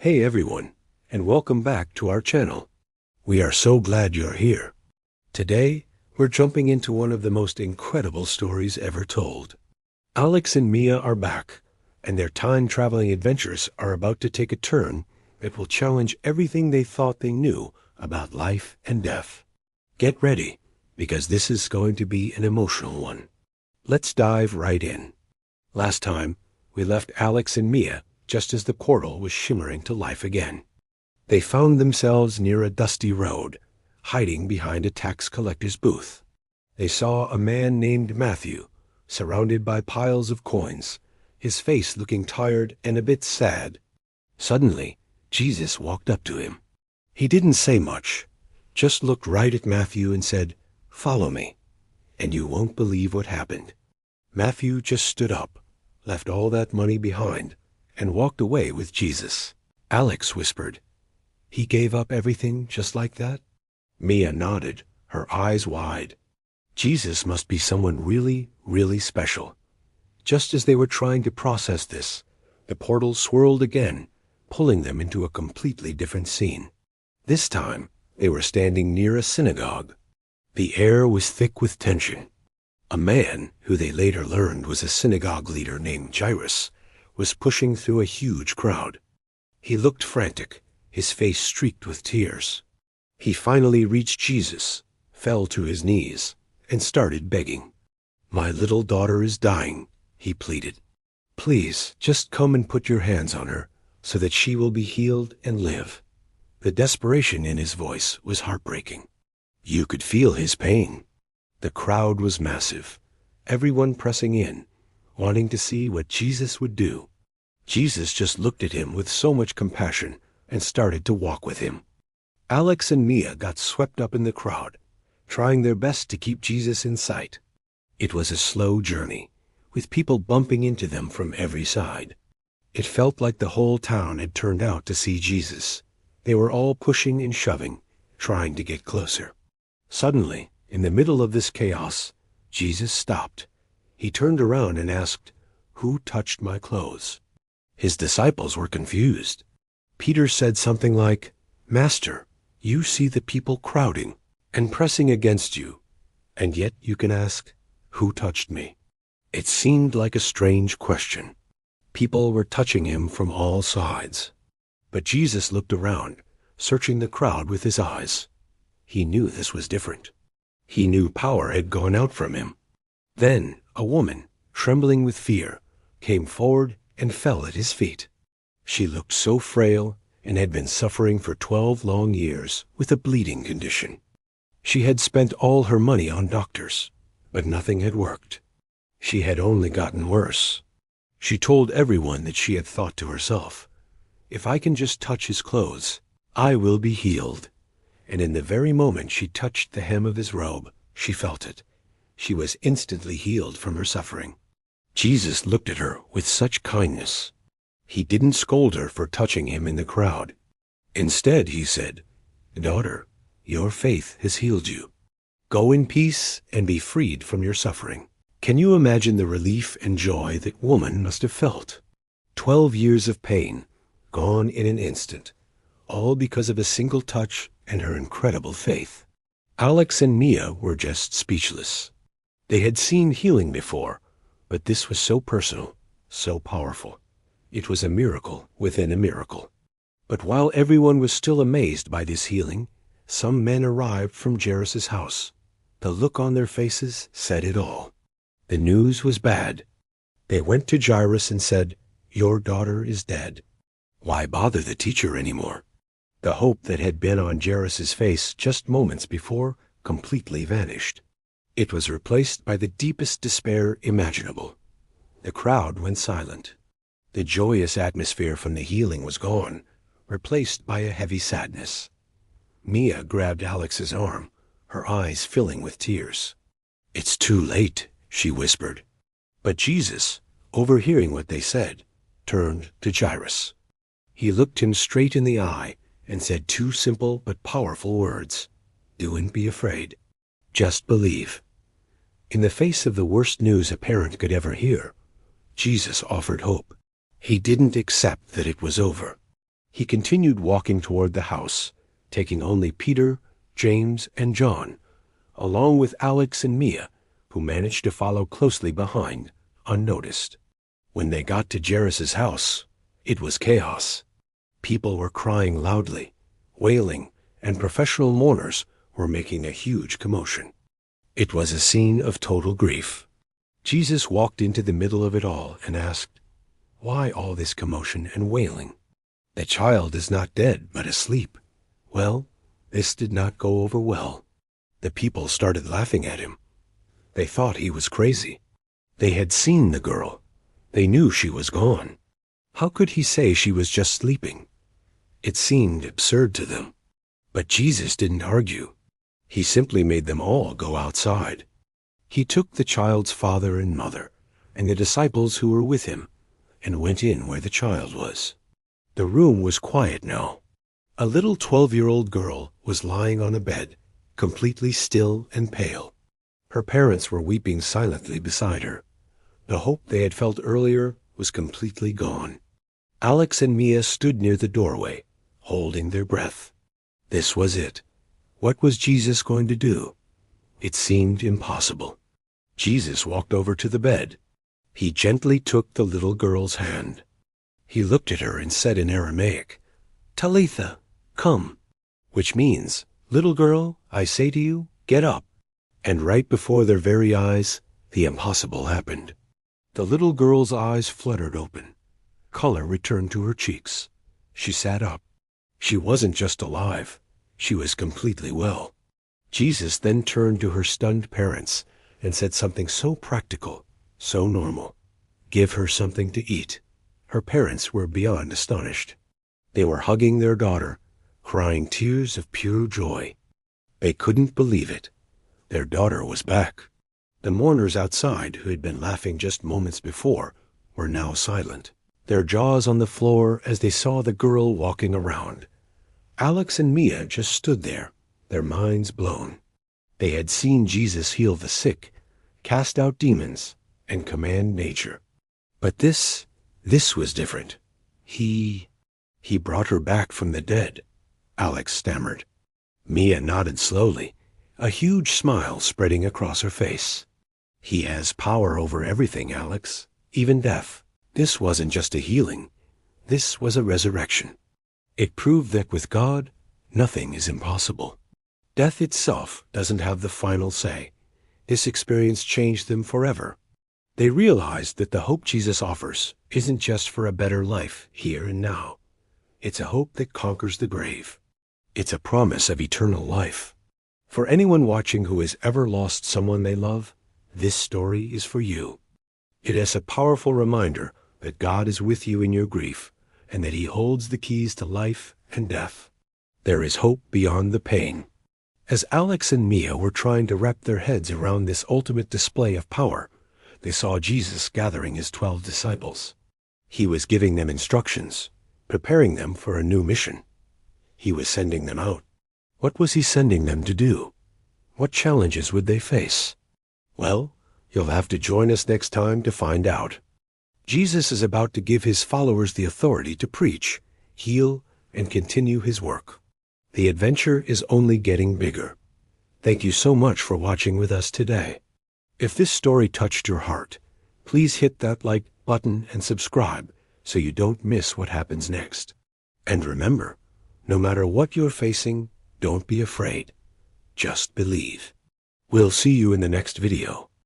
Hey everyone, and welcome back to our channel. We are so glad you're here. Today, we're jumping into one of the most incredible stories ever told. Alex and Mia are back, and their time-traveling adventures are about to take a turn that will challenge everything they thought they knew about life and death. Get ready, because this is going to be an emotional one. Let's dive right in. Last time, we left Alex and Mia just as the portal was shimmering to life again. They found themselves near a dusty road, hiding behind a tax collector's booth. They saw a man named Matthew, surrounded by piles of coins, his face looking tired and a bit sad. Suddenly, Jesus walked up to him. He didn't say much, just looked right at Matthew and said, "Follow me," and you won't believe what happened. Matthew just stood up, left all that money behind, and walked away with Jesus. Alex whispered, "He gave up everything just like that?" Mia nodded, her eyes wide. Jesus must be someone really, really special. Just as they were trying to process this, the portal swirled again, pulling them into a completely different scene. This time, they were standing near a synagogue. The air was thick with tension. A man, who they later learned was a synagogue leader named Jairus, was pushing through a huge crowd. He looked frantic, his face streaked with tears. He finally reached Jesus, fell to his knees, and started begging. "My little daughter is dying," he pleaded. "Please, just come and put your hands on her, so that she will be healed and live." The desperation in his voice was heartbreaking. You could feel his pain. The crowd was massive, everyone pressing in, wanting to see what Jesus would do. Jesus just looked at him with so much compassion and started to walk with him. Alex and Mia got swept up in the crowd, trying their best to keep Jesus in sight. It was a slow journey, with people bumping into them from every side. It felt like the whole town had turned out to see Jesus. They were all pushing and shoving, trying to get closer. Suddenly, in the middle of this chaos, Jesus stopped. He turned around and asked, "Who touched my clothes?" His disciples were confused. Peter said something like, "Master, you see the people crowding and pressing against you, and yet you can ask, 'Who touched me?'" It seemed like a strange question. People were touching him from all sides. But Jesus looked around, searching the crowd with his eyes. He knew this was different. He knew power had gone out from him. Then a woman, trembling with fear, came forward and fell at his feet. She looked so frail and had been suffering for 12 long years with a bleeding condition. She had spent all her money on doctors, but nothing had worked. She had only gotten worse. She told everyone that she had thought to herself, "If I can just touch his clothes, I will be healed." And in the very moment she touched the hem of his robe, she felt it. She was instantly healed from her suffering. Jesus looked at her with such kindness. He didn't scold her for touching him in the crowd. Instead, he said, "Daughter, your faith has healed you. Go in peace and be freed from your suffering." Can you imagine the relief and joy that woman must have felt? 12 years of pain, gone in an instant, all because of a single touch and her incredible faith. Alex and Mia were just speechless. They had seen healing before, but this was so personal, so powerful. It was a miracle within a miracle. But while everyone was still amazed by this healing, some men arrived from Jairus' house. The look on their faces said it all. The news was bad. They went to Jairus and said, "Your daughter is dead." Why bother the teacher anymore? The hope that had been on Jairus' face just moments before completely vanished. It was replaced by the deepest despair imaginable. The crowd went silent. The joyous atmosphere from the healing was gone, replaced by a heavy sadness. Mia grabbed Alex's arm, her eyes filling with tears. "It's too late," she whispered. But Jesus, overhearing what they said, turned to Jairus. He looked him straight in the eye and said 2 simple but powerful words. "Don't be afraid. Just believe." In the face of the worst news a parent could ever hear, Jesus offered hope. He didn't accept that it was over. He continued walking toward the house, taking only Peter, James, and John, along with Alex and Mia, who managed to follow closely behind, unnoticed. When they got to Jairus' house, it was chaos. People were crying loudly, wailing, and professional mourners were making a huge commotion. It was a scene of total grief. Jesus walked into the middle of it all and asked, "Why all this commotion and wailing? The child is not dead, but asleep." Well, this did not go over well. The people started laughing at him. They thought he was crazy. They had seen the girl. They knew she was gone. How could he say she was just sleeping? It seemed absurd to them. But Jesus didn't argue. He simply made them all go outside. He took the child's father and mother, and the disciples who were with him, and went in where the child was. The room was quiet now. A little 12-year-old girl was lying on a bed, completely still and pale. Her parents were weeping silently beside her. The hope they had felt earlier was completely gone. Alex and Mia stood near the doorway, holding their breath. This was it. What was Jesus going to do? It seemed impossible. Jesus walked over to the bed. He gently took the little girl's hand. He looked at her and said in Aramaic, "Talitha, come," which means, "Little girl, I say to you, get up." And right before their very eyes, the impossible happened. The little girl's eyes fluttered open. Color returned to her cheeks. She sat up. She wasn't just alive. She was completely well. Jesus then turned to her stunned parents and said something so practical, so normal. "Give her something to eat." Her parents were beyond astonished. They were hugging their daughter, crying tears of pure joy. They couldn't believe it. Their daughter was back. The mourners outside, who had been laughing just moments before, were now silent, their jaws on the floor as they saw the girl walking around. Alex and Mia just stood there, their minds blown. They had seen Jesus heal the sick, cast out demons, and command nature. But this was different. He brought her back from the dead, Alex stammered. Mia nodded slowly, a huge smile spreading across her face. "He has power over everything, Alex, even death." This wasn't just a healing. This was a resurrection. It proved that with God, nothing is impossible. Death itself doesn't have the final say. This experience changed them forever. They realized that the hope Jesus offers isn't just for a better life here and now. It's a hope that conquers the grave. It's a promise of eternal life. For anyone watching who has ever lost someone they love, this story is for you. It is a powerful reminder that God is with you in your grief and that He holds the keys to life and death. There is hope beyond the pain. As Alex and Mia were trying to wrap their heads around this ultimate display of power, they saw Jesus gathering His 12 disciples. He was giving them instructions, preparing them for a new mission. He was sending them out. What was He sending them to do? What challenges would they face? Well, you'll have to join us next time to find out. Jesus is about to give His followers the authority to preach, heal, and continue His work. The adventure is only getting bigger. Thank you so much for watching with us today. If this story touched your heart, please hit that like button and subscribe so you don't miss what happens next. And remember, no matter what you're facing, don't be afraid. Just believe. We'll see you in the next video.